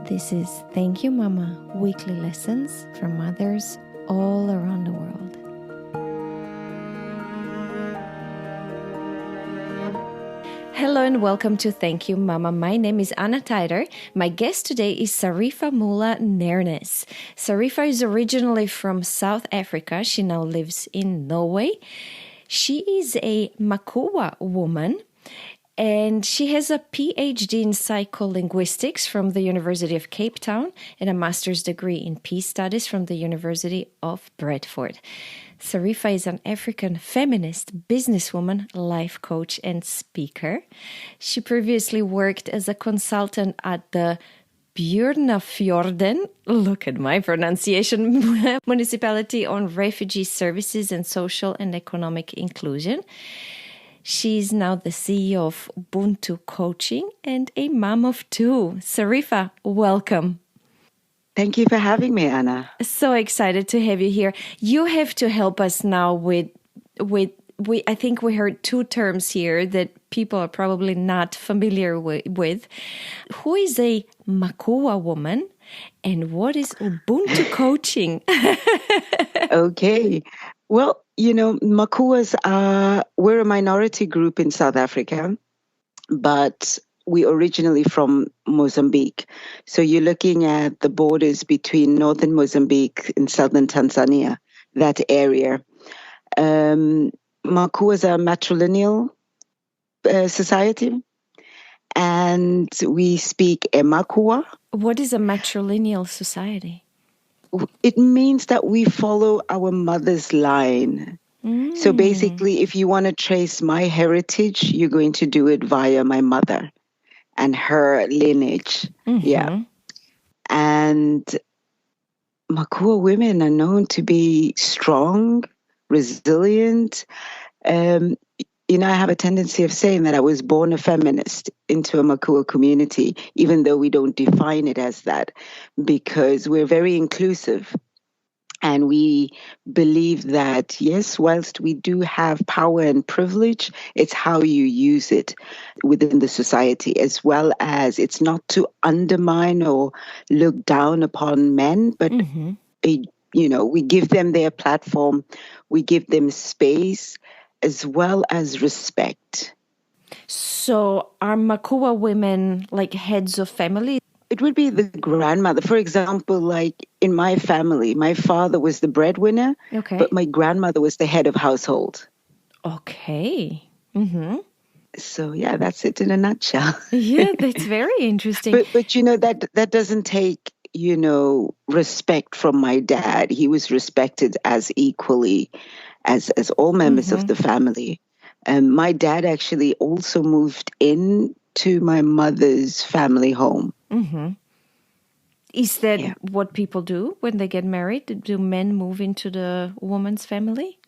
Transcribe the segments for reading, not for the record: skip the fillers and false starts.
This is Thank You Mama, weekly lessons from mothers all around the world. Hello and welcome to Thank You Mama. My name is Anna Teider. My guest today is Sarifa Moola-Nernæs. Sarifa is originally from South Africa. She now lives in Norway. She is a Makhuwa woman, and she has a PhD in psycholinguistics from the University of Cape Town and a master's degree in peace studies from the University of Bradford. Sarifa is an African feminist, businesswoman, life coach, and speaker. She previously worked as a consultant at the Bjørnafjorden, look at my pronunciation, municipality on refugee services and social and economic inclusion. She's now the CEO of Ubuntu Coaching and a mom of two. Sarifa, welcome. Thank you for having me, Anna. So excited to have you here. You have to help us now with I think we heard two terms here that people are probably not familiar with. Who is a Makhuwa woman and what is Ubuntu Coaching? Okay. Well, Makhuwas we're a minority group in South Africa, but we originally from Mozambique. So you're looking at the borders between northern Mozambique and southern Tanzania, that area. Makhuwas are a matrilineal society, and we speak a Makhuwa. What is a matrilineal society? It means that we follow our mother's line. So basically, if you want to trace my heritage, you're going to do it via my mother and her lineage. Mm-hmm. Yeah. And Makhuwa women are known to be strong, resilient. I have a tendency of saying that I was born a feminist into a Makhuwa community, even though we don't define it as that, because we're very inclusive. And we believe that, yes, whilst we do have power and privilege, it's how you use it within the society, as well as it's not to undermine or look down upon men, but, we give them their platform, we give them space, as well as respect. So are Makhuwa women like heads of family? It would be the grandmother. For example, like in my family, my father was the breadwinner, but my grandmother was the head of household. Okay. Mm-hmm. So, yeah, that's it in a nutshell. Yeah, that's very interesting. But that doesn't take, respect from my dad. He was respected as equally as all members of the family. And my dad actually also moved in to my mother's family home. Mm-hmm. Is that what people do when they get married? Do men move into the woman's family?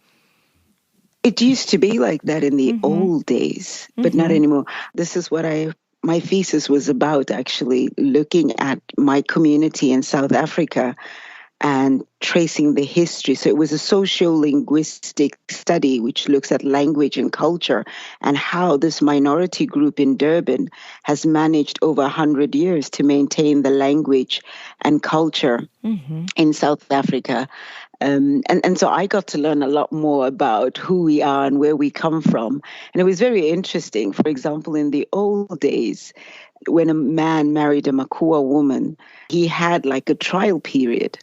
It used to be like that in the old days, but not anymore. This is what my thesis was about, actually, looking at my community in South Africa and tracing the history. So it was a socio-linguistic study which looks at language and culture and how this minority group in Durban has managed over 100 years to maintain the language and culture in South Africa. And so I got to learn a lot more about who we are and where we come from. And it was very interesting. For example, in the old days, when a man married a Makhuwa woman, he had like a trial period.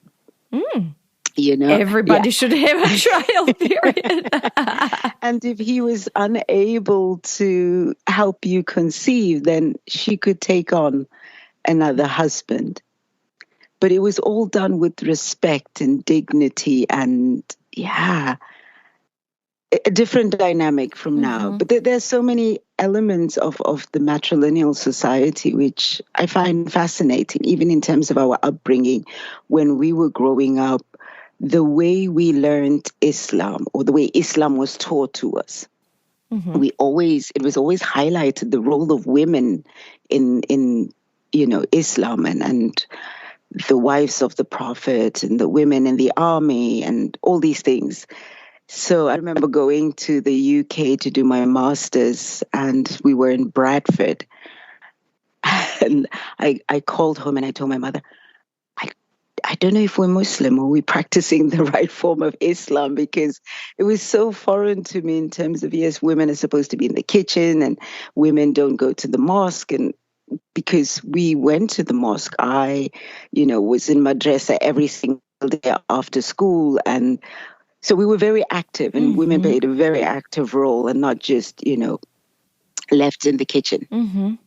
Everybody should have a trial period. And if he was unable to help you conceive, then she could take on another husband. But it was all done with respect and dignity and, a different dynamic from now. But there's so many elements of the matrilineal society which I find fascinating, even in terms of our upbringing. When we were growing up, the way we learned Islam, or the way Islam was taught to us, it was always highlighted the role of women in Islam and the wives of the Prophet and the women in the army and all these things. So I remember going to the UK to do my master's, and we were in Bradford. And I called home and I told my mother, I, I don't know if we're Muslim or we're practicing the right form of Islam, because it was so foreign to me in terms of, yes, women are supposed to be in the kitchen and women don't go to the mosque. And because we went to the mosque, I, was in madrasa every single day after school. And so we were very active, and women played a very active role and not just, left in the kitchen.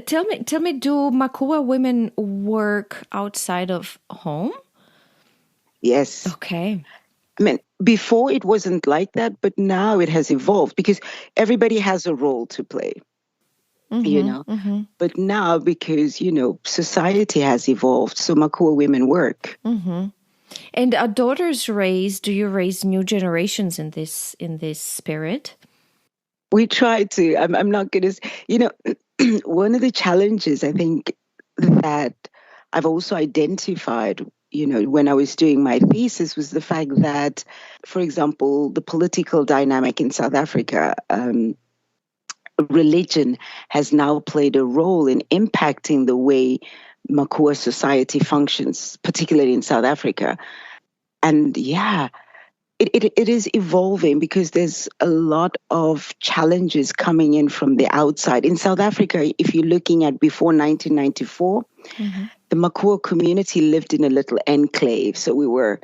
Tell me, do Makhuwa women work outside of home? Yes. Okay. I mean, before it wasn't like that, but now it has evolved because everybody has a role to play, But now, because, society has evolved, so Makhuwa women work. And are daughters raised? Do you raise new generations in this spirit? We try to. I'm not going to, one of the challenges I think that I've also identified, when I was doing my thesis, was the fact that, for example, the political dynamic in South Africa, religion has now played a role in impacting the way Makhuwa society functions, particularly in South Africa. And yeah, it is evolving because there's a lot of challenges coming in from the outside. In South Africa, if you're looking at before 1994, the Makhuwa community lived in a little enclave. So we were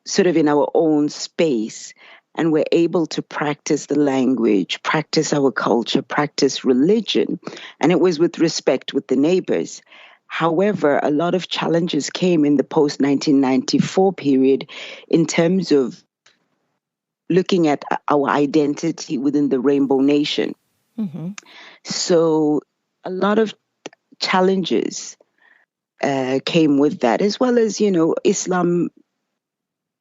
sort of in our own space, and we're able to practice the language, practice our culture, practice religion. And it was with respect with the neighbors. However, a lot of challenges came in the post-1994 period in terms of looking at our identity within the Rainbow Nation. So a lot of challenges came with that, as well as, Islam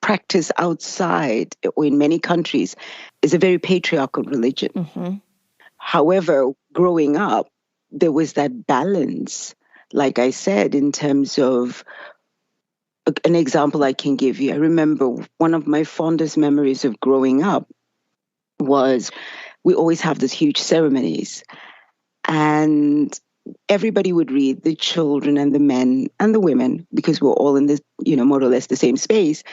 practice outside or in many countries is a very patriarchal religion. However, growing up, there was that balance, like I said, in terms of an example I can give you. I remember one of my fondest memories of growing up was we always have these huge ceremonies, and everybody would read, the children and the men and the women, because we're all in this, more or less the same space.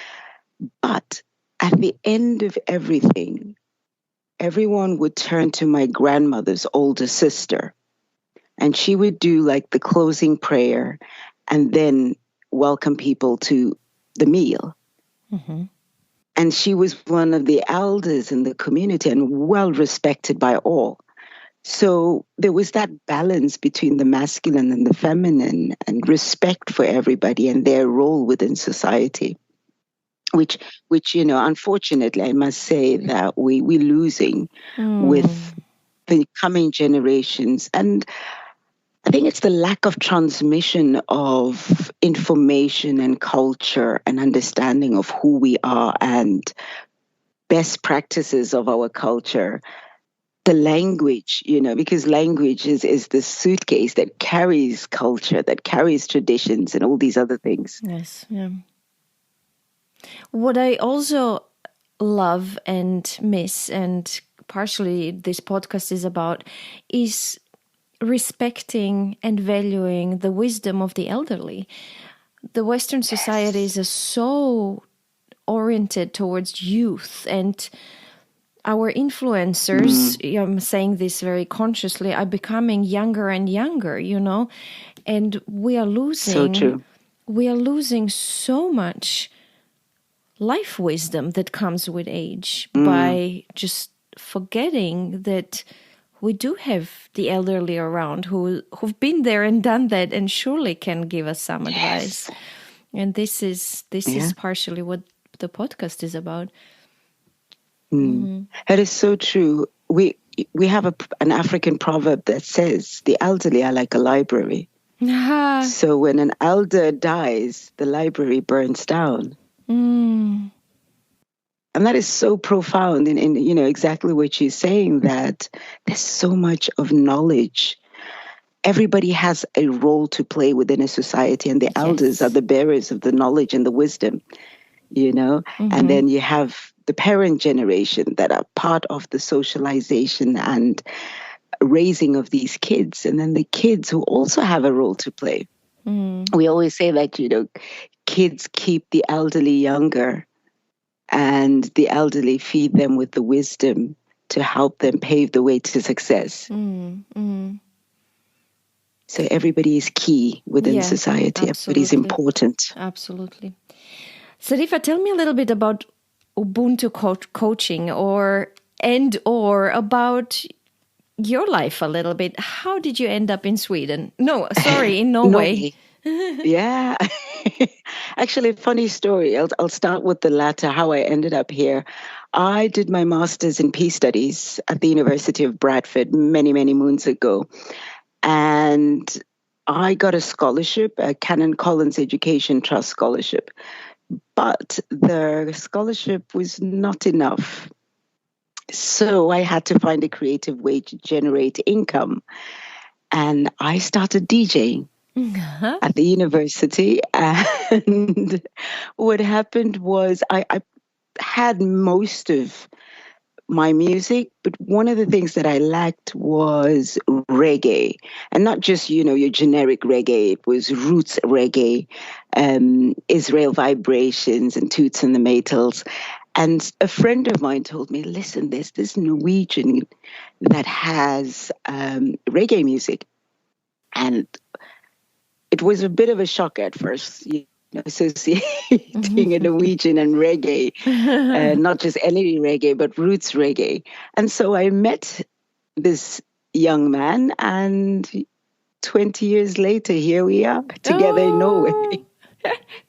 But at the end of everything, everyone would turn to my grandmother's older sister, and she would do like the closing prayer and then welcome people to the meal. And she was one of the elders in the community and well respected by all. So there was that balance between the masculine and the feminine, and respect for everybody and their role within society, which unfortunately, I must say that we're losing with the coming generations. And I think it's the lack of transmission of information and culture and understanding of who we are and best practices of our culture. The language, because language is the suitcase that carries culture, that carries traditions and all these other things. Yes, yeah. What I also love and miss, and partially this podcast is about, is respecting and valuing the wisdom of the elderly. The Western societies are so oriented towards youth, and our influencers, I'm saying this very consciously, are becoming younger and younger, and we are losing. So true. We are losing so much life wisdom that comes with age by just forgetting that we do have the elderly around who've been there and done that, and surely can give us some advice. And this is partially what the podcast is about. That is so true. We have an African proverb that says the elderly are like a library. So when an elder dies, the library burns down. And that is so profound in exactly what you're saying, that there's so much of knowledge. Everybody has a role to play within a society, and the elders are the bearers of the knowledge and the wisdom, And then you have the parent generation that are part of the socialization and raising of these kids, and then the kids who also have a role to play. We always say that, kids keep the elderly younger, and the elderly feed them with the wisdom to help them pave the way to success. So everybody is key within society. Everybody is important. Absolutely. Sarifa, tell me a little bit about Ubuntu Coaching or about your life a little bit. How did you end up in Sweden? No, sorry, in Norway. Yeah. Actually, funny story. I'll start with the latter, how I ended up here. I did my master's in peace studies at the University of Bradford many, many moons ago. And I got a scholarship, a Canon Collins Education Trust scholarship. But the scholarship was not enough. So I had to find a creative way to generate income. And I started DJing at the university. And what happened was I had most of my music, but one of the things that I lacked was reggae. And not just, your generic reggae. It was roots reggae, Israel vibrations and toots and the mailtos. And a friend of mine told me, listen, there's this Norwegian that has reggae music. And it was a bit of a shock at first, associating a Norwegian and reggae, not just any reggae, but roots reggae. And so I met this young man, and 20 years later, here we are together in Norway.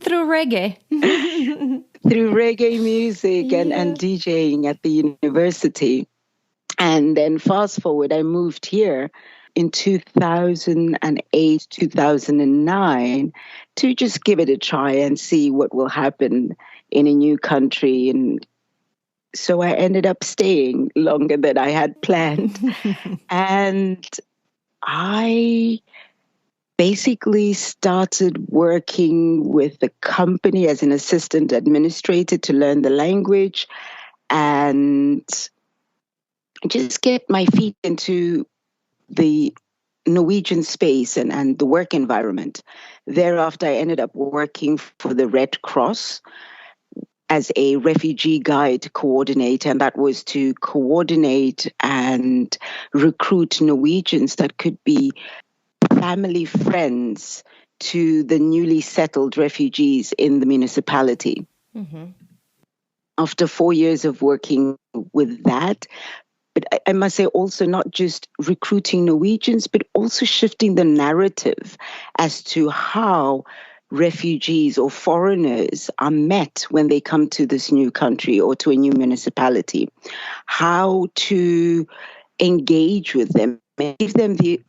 Through reggae. Through reggae music and DJing at the university. And then fast forward, I moved here in 2008, 2009 to just give it a try and see what will happen in a new country. And so I ended up staying longer than I had planned. And I basically started working with the company as an assistant administrator to learn the language and just get my feet into the Norwegian space and the work environment. Thereafter, I ended up working for the Red Cross as a refugee guide coordinator, and that was to coordinate and recruit Norwegians that could be family friends to the newly settled refugees in the municipality. After 4 years of working with that, but I must say also not just recruiting Norwegians, but also shifting the narrative as to how refugees or foreigners are met when they come to this new country or to a new municipality, how to engage with them, give them the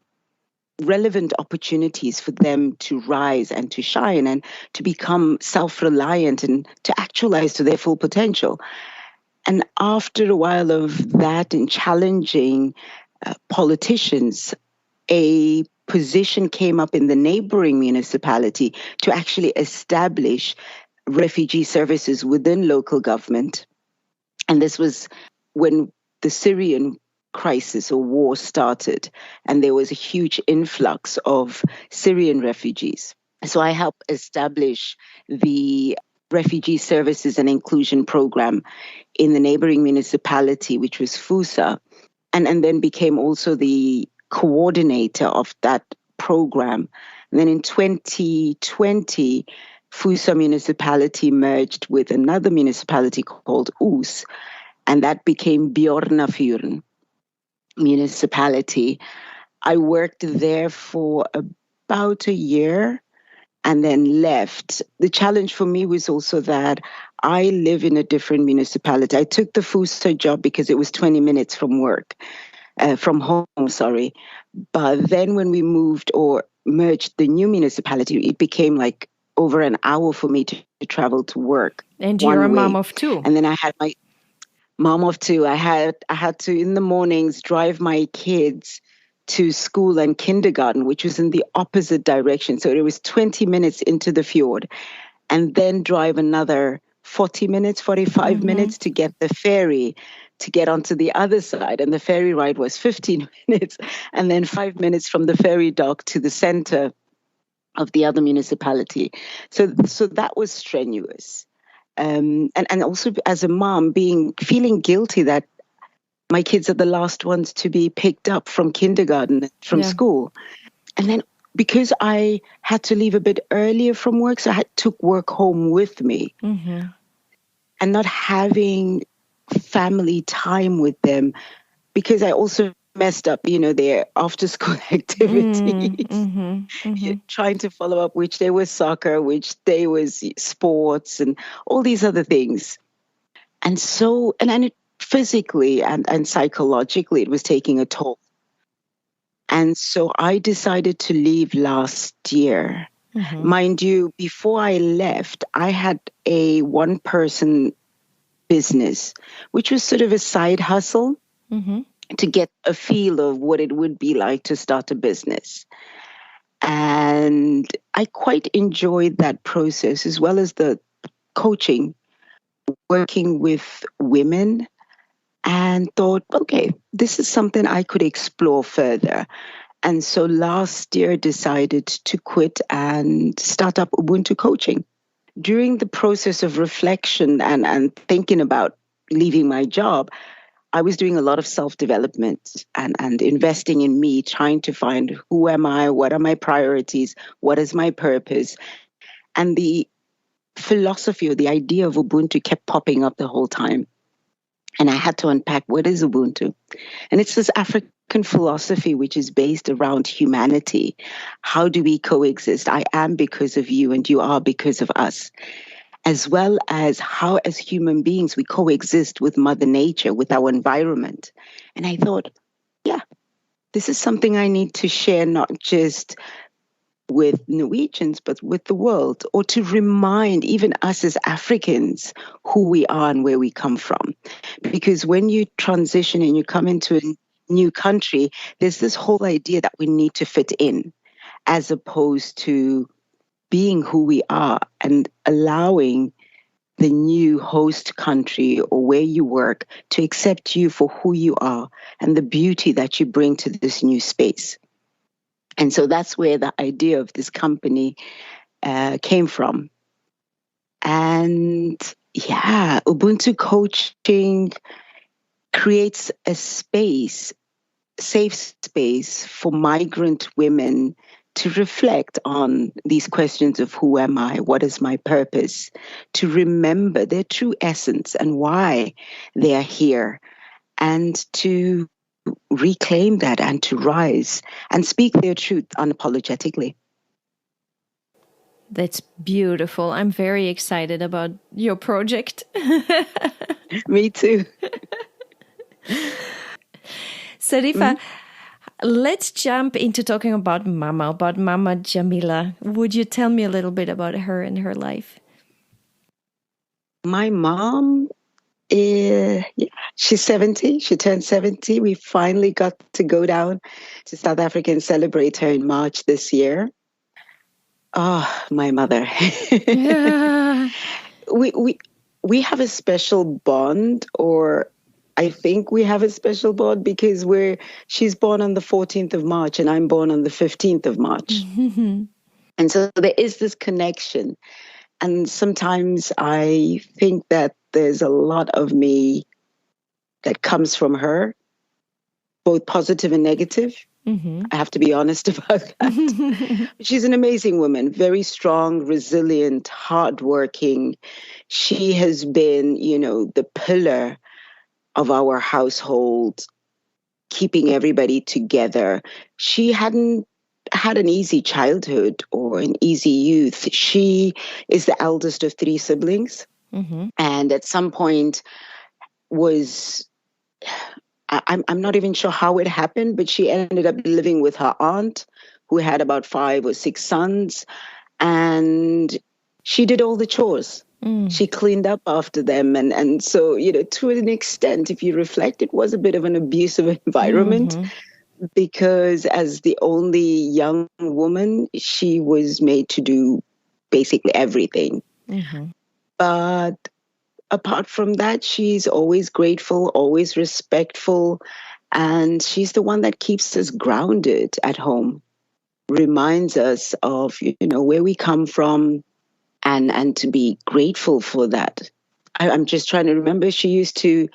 relevant opportunities for them to rise and to shine and to become self-reliant and to actualize to their full potential. And after a while of that and challenging politicians, a position came up in the neighboring municipality to actually establish refugee services within local government. And this was when the Syrian crisis or war started, and there was a huge influx of Syrian refugees. So I helped establish the Refugee Services and Inclusion Program in the neighboring municipality, which was Fusa, and then became also the coordinator of that program. And then in 2020, Fusa municipality merged with another municipality called Os, and that became Bjørnafjorden municipality. I worked there for about a year and then left. The challenge for me was also that I live in a different municipality. I took the Fusa job because it was 20 minutes from home. But then when we moved or merged the new municipality, it became like over an hour for me to travel to work. And you're a mom of two. And then I had my mom of two. I had to, in the mornings, drive my kids to school and kindergarten, which was in the opposite direction. So it was 20 minutes into the fjord, and then drive another 40 minutes, 45 minutes to get the ferry to get onto the other side. And the ferry ride was 15 minutes and then 5 minutes from the ferry dock to the center of the other municipality. So that was strenuous. And also as a mom, feeling guilty that my kids are the last ones to be picked up from kindergarten, from school. And then because I had to leave a bit earlier from work, so I took work home with me. Mm-hmm. And not having family time with them, because I also messed up, their after school activities, trying to follow up which day was soccer, which day was sports and all these other things. And so, and it physically and psychologically, it was taking a toll. And so I decided to leave last year. Mm-hmm. Mind you, before I left, I had a one-person business, which was sort of a side hustle to get a feel of what it would be like to start a business. And I quite enjoyed that process, as well as the coaching, working with women, and thought, okay, this is something I could explore further. And so last year decided to quit and start up Ubuntu Coaching. During the process of reflection and thinking about leaving my job, I was doing a lot of self-development and investing in me, trying to find who am I, what are my priorities, what is my purpose. And the philosophy or the idea of Ubuntu kept popping up the whole time. And I had to unpack, what is Ubuntu? And it's this African philosophy which is based around humanity. How do we coexist? I am because of you and you are because of us. As well as how, as human beings, we coexist with Mother Nature, with our environment. And I thought, yeah, this is something I need to share, not just with Norwegians, but with the world, or to remind even us as Africans who we are and where we come from. Because when you transition and you come into a new country, there's this whole idea that we need to fit in, as opposed to being who we are and allowing the new host country or where you work to accept you for who you are and the beauty that you bring to this new space. And so that's where the idea of this company came from. And yeah, Ubuntu Coaching creates a space, safe space for migrant women to reflect on these questions of who am I, what is my purpose, to remember their true essence and why they are here, and to reclaim that and to rise and speak their truth unapologetically. That's beautiful. I'm very excited about your project. Me too. Sarifa, let's jump into talking about Mama Jamaila. Would you tell me a little bit about her and her life? My mom, she's 70. She turned 70. We finally got to go down to South Africa and celebrate her in March this year. Oh, my mother. Yeah. We have a special bond, or I think we have a special bond, because she's born on the 14th of March and I'm born on the 15th of March. And so there is this connection. And sometimes I think that there's a lot of me that comes from her, both positive and negative. I have to be honest about that. She's an amazing woman, very strong, resilient, hardworking. She has been, the pillar of our household, keeping everybody together. She hadn't had an easy childhood or an easy youth. She is the eldest of 3 siblings. And at some point I'm not even sure how it happened, but she ended up living with her aunt, who had about 5 or 6 sons. And she did all the chores. She cleaned up after them. And so, to an extent, if you reflect, it was a bit of an abusive environment, because as the only young woman, she was made to do basically everything. But apart from that, she's always grateful, always respectful. And she's the one that keeps us grounded at home, reminds us of, where we come from, and to be grateful for that. I'm just trying to remember, she used to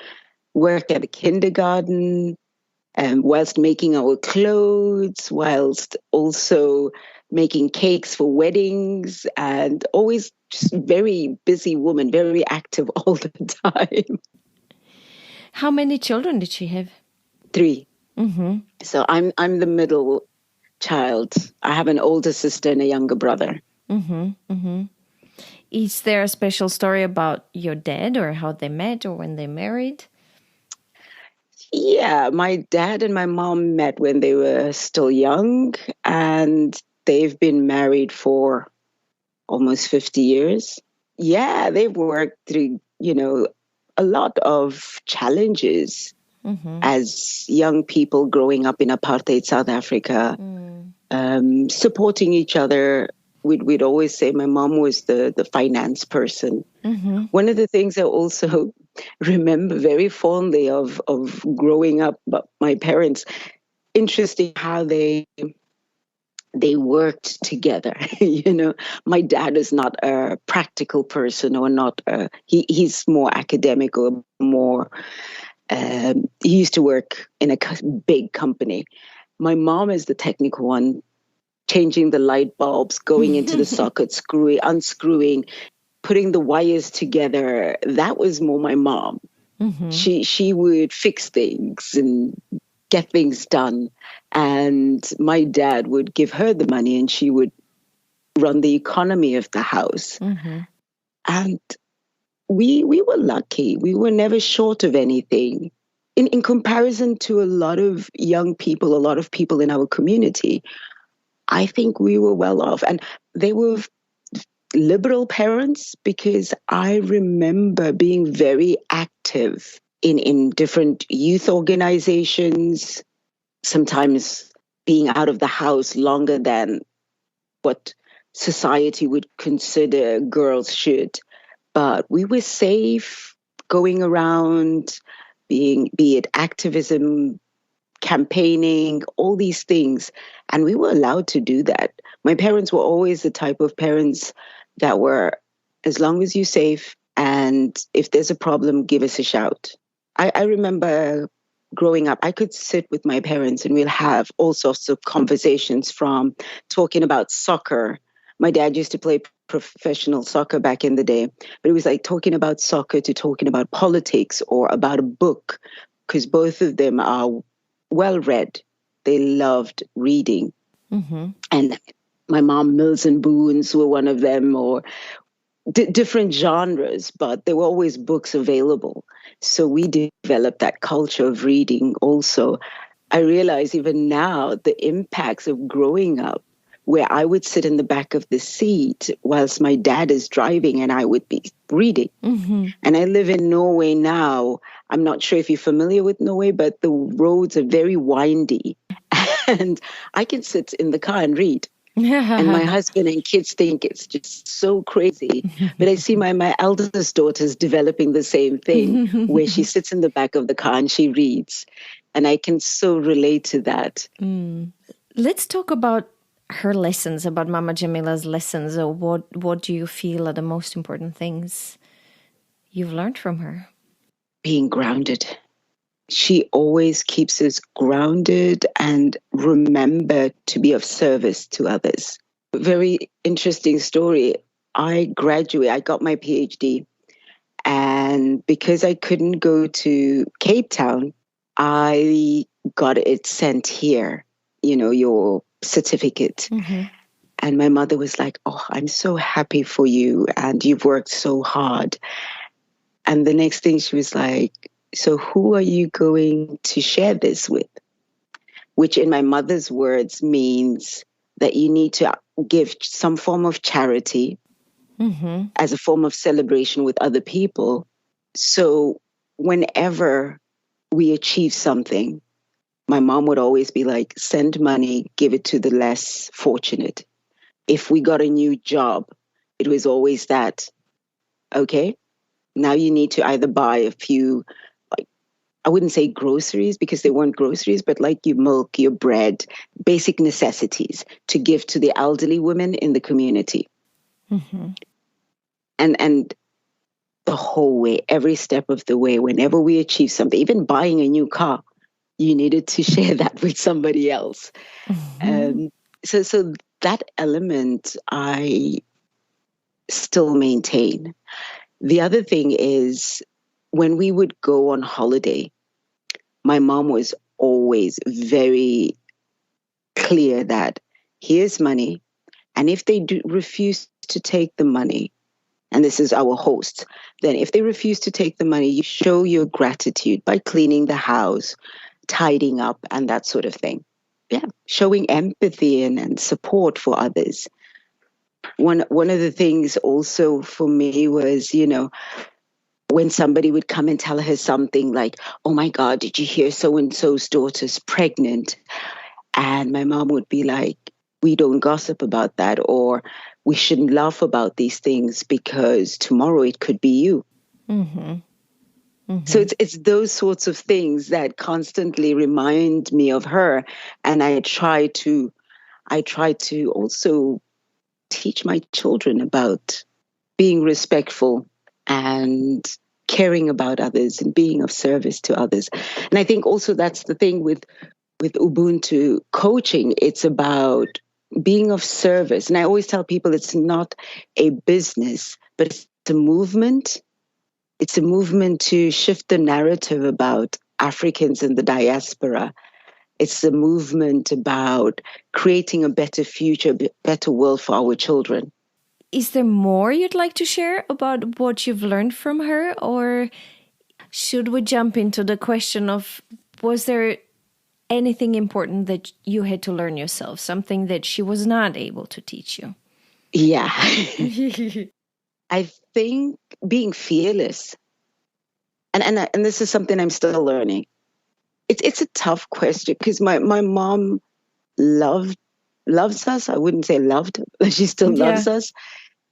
work at a kindergarten, whilst making our clothes, whilst also making cakes for weddings, and always just very busy woman, very active all the time. How many children did she have? 3. Mm-hmm. So I'm the middle child. I have an older sister and a younger brother. Mm-hmm. Mm-hmm. Is there a special story about your dad, or how they met, or when they married? Yeah, my dad and my mom met when they were still young, and they've been married for almost 50 years. Yeah, they've worked through, a lot of challenges as young people growing up in apartheid South Africa, supporting each other. We'd always say my mom was the finance person. One of the things I also remember very fondly of growing up, but my parents, interesting how they worked together. My dad is not a practical person, or not he's more academic, or more he used to work in a big company. My mom is the technical one, changing the light bulbs, going into the socket, unscrewing, putting the wires together. That was more my mom. She would fix things and get things done. And my dad would give her the money, and she would run the economy of the house. And we were lucky. We were never short of anything. In comparison to a lot of young people, a lot of people in our community, I think we were well off. And they were liberal parents, because I remember being very active in different youth organizations, sometimes being out of the house longer than what society would consider girls should. But we were safe going around, be it activism, campaigning, all these things. And we were allowed to do that. My parents were always the type of parents that were, as long as you're safe, and if there's a problem, give us a shout. I remember growing up, I could sit with my parents and we'll have all sorts of conversations, from talking about soccer. My dad used to play professional soccer back in the day, but it was like talking about soccer to talking about politics or about a book, because both of them are well read. They loved reading. And my mom, Mills and Boons were one of them, or different genres, but there were always books available. So we developed that culture of reading also. I realize even now the impacts of growing up, where I would sit in the back of the seat whilst my dad is driving and I would be reading. And I live in Norway now. I'm not sure if you're familiar with Norway, but the roads are very windy. And I can sit in the car and read. And my husband and kids think it's just so crazy. But I see my eldest daughter's developing the same thing, where she sits in the back of the car and she reads. And I can so relate to that. Let's talk about her lessons, about Mama Jamaila's lessons. Or what do you feel are the most important things you've learned from her? Being grounded. She always keeps us grounded and remember to be of service to others. Very interesting story. I got my PhD, and because I couldn't go to Cape Town, I got it sent here, your certificate. And my mother was like, "Oh, I'm so happy for you, and you've worked so hard." And the next thing she was like, "So who are you going to share this with?" Which in my mother's words means that you need to give some form of charity as a form of celebration with other people. So whenever we achieve something, my mom would always be like, send money, give it to the less fortunate. If we got a new job, it was always that, okay, Now you need to either buy a few, like, I wouldn't say groceries because they weren't groceries, but like your milk, your bread, basic necessities to give to the elderly women in the community. Mm-hmm. And the whole way, every step of the way, whenever we achieve something, even buying a new car, you needed to share that with somebody else. Mm-hmm. So that element I still maintain. The other thing is when we would go on holiday, my mom was always very clear that here's money. And if they do refuse to take the money, and this is our host, then if they refuse to take the money, you show your gratitude by cleaning the house, tidying up, and that sort of thing. Yeah, showing empathy and support for others. One of the things also for me was, when somebody would come and tell her something like, oh my God, did you hear so-and-so's daughter's pregnant? And my mom would be like, we don't gossip about that, or we shouldn't laugh about these things because tomorrow it could be you. Mm-hmm. Mm-hmm. So it's those sorts of things that constantly remind me of her. And I try to also teach my children about being respectful and caring about others and being of service to others. And I think also that's the thing with Ubuntu Coaching. It's about being of service. And I always tell people it's not a business, but it's a movement. It's a movement to shift the narrative about Africans in the diaspora. It's a movement about creating a better future, better world for our children. Is there more you'd like to share about what you've learned from her? Or should we jump into the question of, was there anything important that you had to learn yourself? Something that she was not able to teach you? Yeah. I think being fearless. And this is something I'm still learning. It's a tough question because my mom loves us. I wouldn't say loved, she still loves us.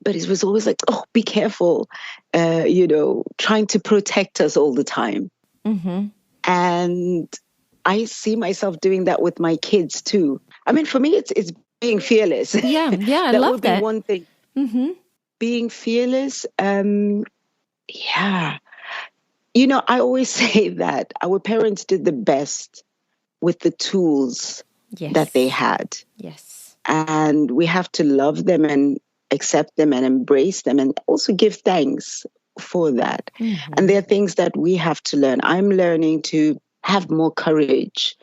But it was always like, oh, be careful, trying to protect us all the time. Mm-hmm. And I see myself doing that with my kids too. I mean, for me, it's being fearless. Yeah, I that love would be that. one thing. Mm-hmm. Being fearless. Yeah. I always say that our parents did the best with the tools that they had. Yes. And we have to love them and accept them and embrace them and also give thanks for that. Mm-hmm. And there are things that we have to learn. I'm learning to have more courage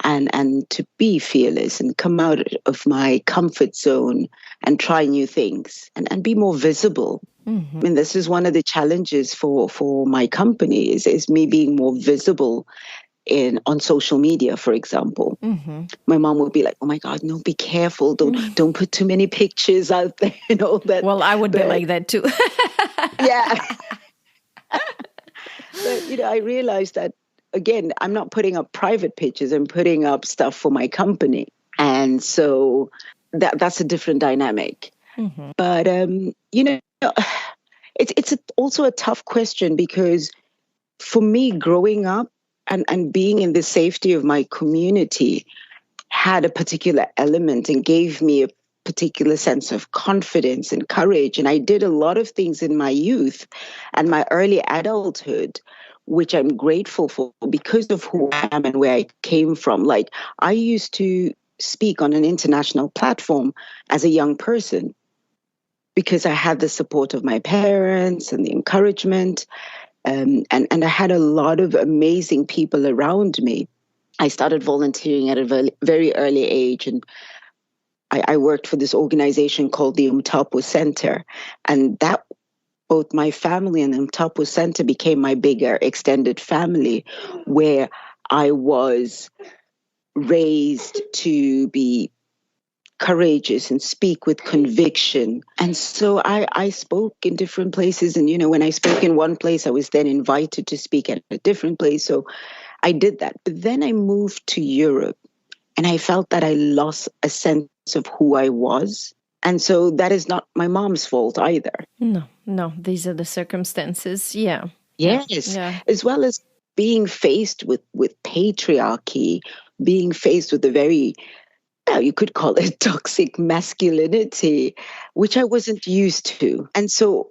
and to be fearless and come out of my comfort zone and try new things and be more visible. Mm-hmm. I mean, this is one of the challenges for my company is me being more visible on social media, for example. Mm-hmm. My mom would be like, "Oh my God, no, be careful! Don't put too many pictures out there and all that." Well, I would be like that too. Yeah. But I realized that again, I'm not putting up private pictures. I'm putting up stuff for my company, and so that's a different dynamic. Mm-hmm. But it's also a tough question because for me, growing up and being in the safety of my community had a particular element and gave me a particular sense of confidence and courage. And I did a lot of things in my youth and my early adulthood, which I'm grateful for because of who I am and where I came from. Like, I used to speak on an international platform as a young person because I had the support of my parents and the encouragement. And I had a lot of amazing people around me. I started volunteering at a very early age, and I worked for this organization called the Umtapo Center. And that both my family and the Umtapo Center became my bigger extended family, where I was raised to be courageous and speak with conviction. And so I spoke in different places. And, when I spoke in one place, I was then invited to speak at a different place. So I did that. But then I moved to Europe and I felt that I lost a sense of who I was. And so that is not my mom's fault either. No, these are the circumstances. Yeah. Yes. Yeah. As well as being faced with patriarchy, being faced with a very, you could call it toxic masculinity, which I wasn't used to. And so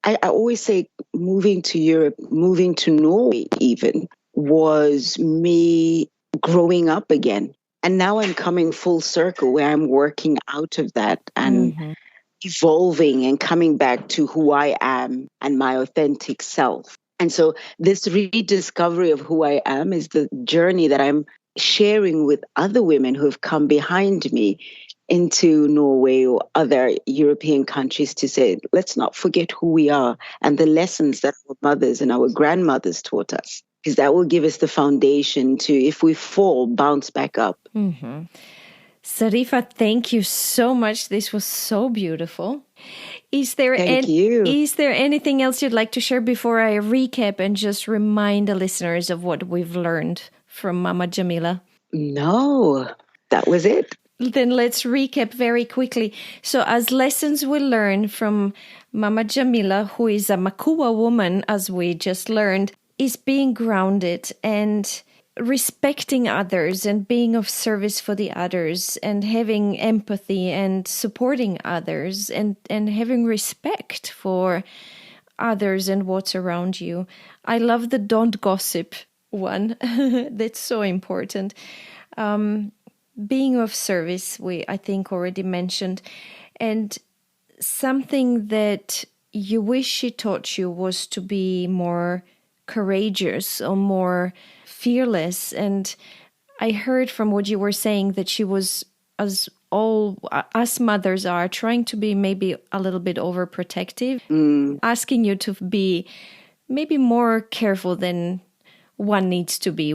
I always say moving to Europe, moving to Norway even, was me growing up again. And now I'm coming full circle where I'm working out of that and evolving and coming back to who I am and my authentic self. And so this rediscovery of who I am is the journey that I'm sharing with other women who have come behind me into Norway or other European countries to say, let's not forget who we are and the lessons that our mothers and our grandmothers taught us, because that will give us the foundation to, if we fall, bounce back up. Mm-hmm. Sarifa, thank you so much. This was so beautiful. Thank you. Is there anything else you'd like to share before I recap and just remind the listeners of what we've learned from Mama Jamaila? No, that was it. Then let's recap very quickly. So as lessons we learn from Mama Jamaila, who is a Makhuwa woman, as we just learned, is being grounded and respecting others and being of service for the others and having empathy and supporting others and having respect for others and what's around you. I love the don't gossip one. That's so important. Being of service, I think already mentioned. And something that you wish she taught you was to be more courageous or more fearless. And I heard from what you were saying that she was, as all us mothers are, trying to be maybe a little bit overprotective, asking you to be maybe more careful than one needs to be.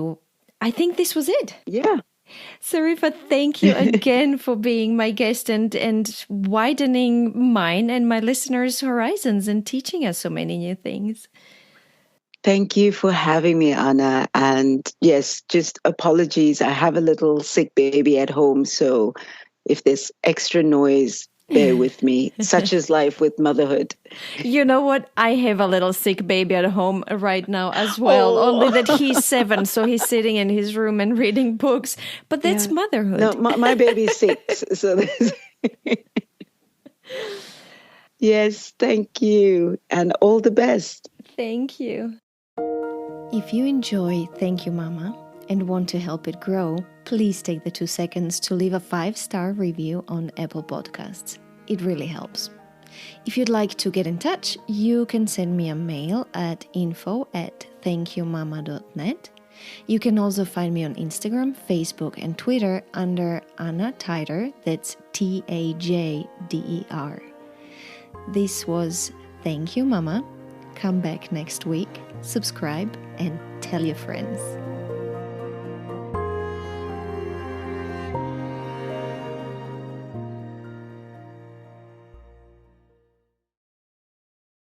I think this was it. Yeah. Sarifa, thank you again for being my guest and widening mine and my listeners' horizons and teaching us so many new things. Thank you for having me, Anna. And yes, just apologies. I have a little sick baby at home. So if there's extra noise, bear with me. Such is life with motherhood. You know what? I have a little sick baby at home right now as well. Oh. Only that he's 7, so he's sitting in his room and reading books. But that's motherhood. No, my baby's 6. So yes, thank you. And all the best. Thank you. If you enjoy Thank You Mama and want to help it grow, please take the 2 seconds to leave a 5-star review on Apple Podcasts. It really helps. If you'd like to get in touch, you can send me a mail at info@thankyouMama.net. You can also find me on Instagram, Facebook, and Twitter under Anna Tajder, that's Tajder. This was Thank You Mama. Come back next week, subscribe, and tell your friends.